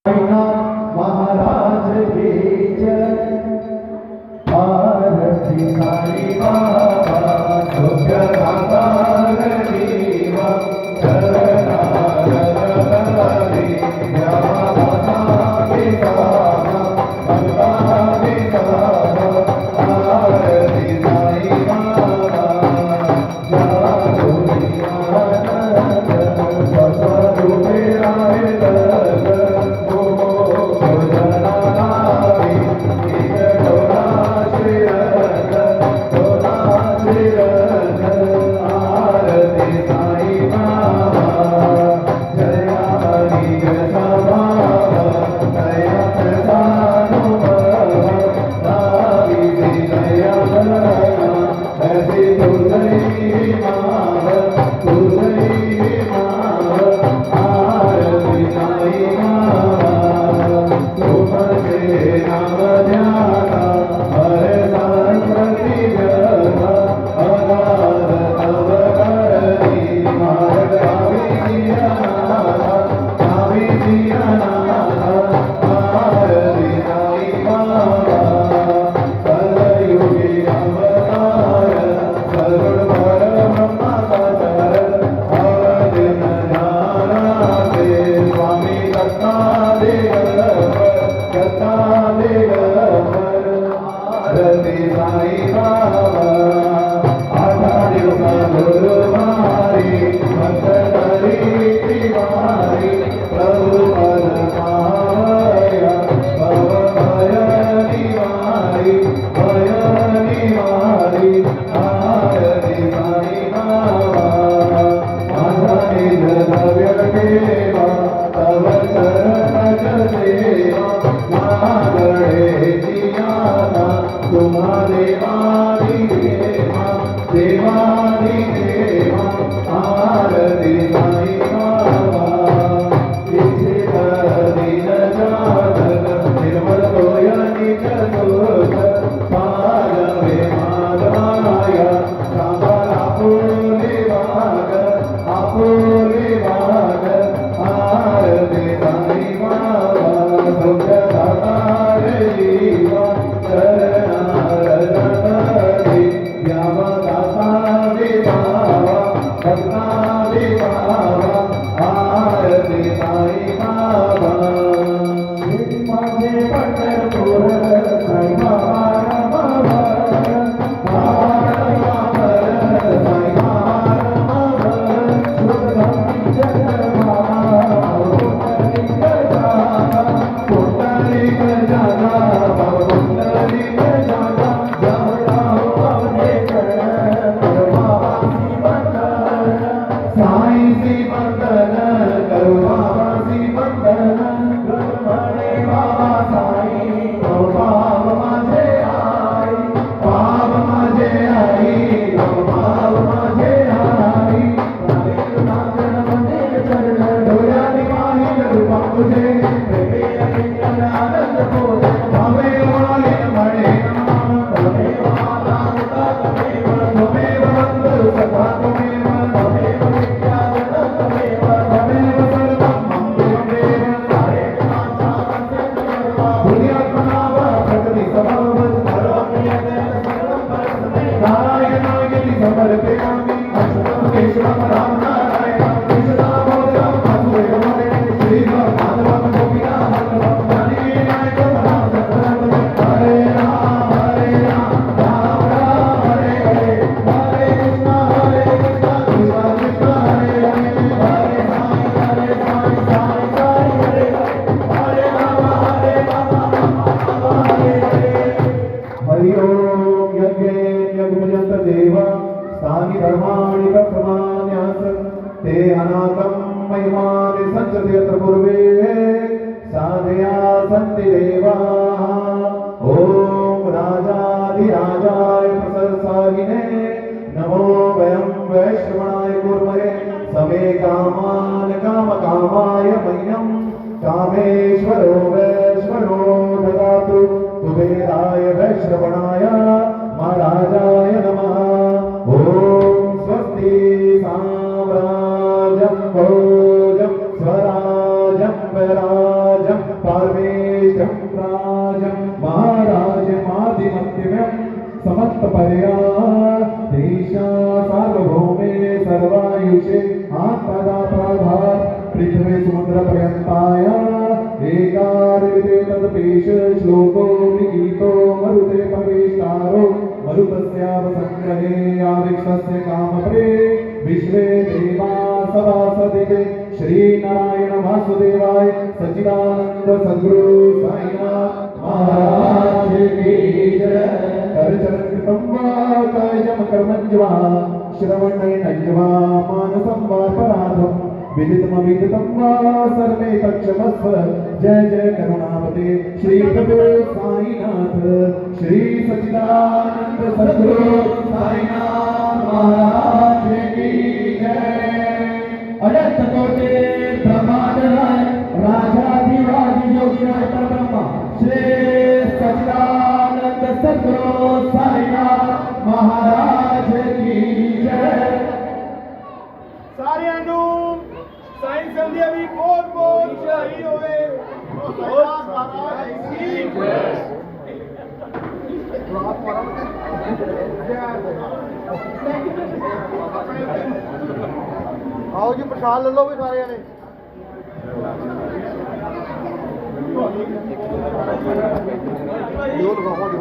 महाराज की जय। आरती साई बाबा सुख्य दातार जीवा चरणा रघुपति व्यासा विसावा भक्ता विसावा। आरती साई बाबा जागो आनंद स्वस्वरूपे राहे स्वराजं विराजं पार्वेशं राजं महाराजमादिमध्यमं समस्तपर्या देशा सार्वभौमे सर्वायुषे आत्मदा प्राधात् पृथ्वी समुद्रपर्यन्ताय एकारिते तदपेश श्लोको विगीतो मरुते प्रवेष्टारो मरुतस्यावसंग्रहे आविक्षस्य कामप्रे विश्वे देवा सभासदिते श्री नारायण वासुदेवाय सच्चिदानंद सद्गुरु साईनाथ महाराज की जय। करचरण कृतं वा कायजं कर्मं वा श्रवणेन वा मानसं वा पराधं विदितमविदितं वा सर्वे तत्क्षमस्व। जय जय करुणापते श्री प्रभु साईनाथ श्री सच्चिदानंद सद्गुरु साईनाथ महाराज की जय। अनंत कोटि ब्रह्मांड राय राजाधिराज योगीराज परब्रह्म श्री सच्चिदानंद सद्गुरु साईनाथ महाराज की जय। सारिਆਂ ਨੂੰ ਸਾਈਂ ਸੰਧਿਆ ਵੀ ਬਹੁਤ ਬਹੁਤ ਵਧਾਈ ਹੋਵੇ। ਬਹੁਤ ਮਹਾਰਾਜ ਕੀ ਜੈ। आओ जी प्रसाद ले लो भी सारे ने। जो लगाओ जो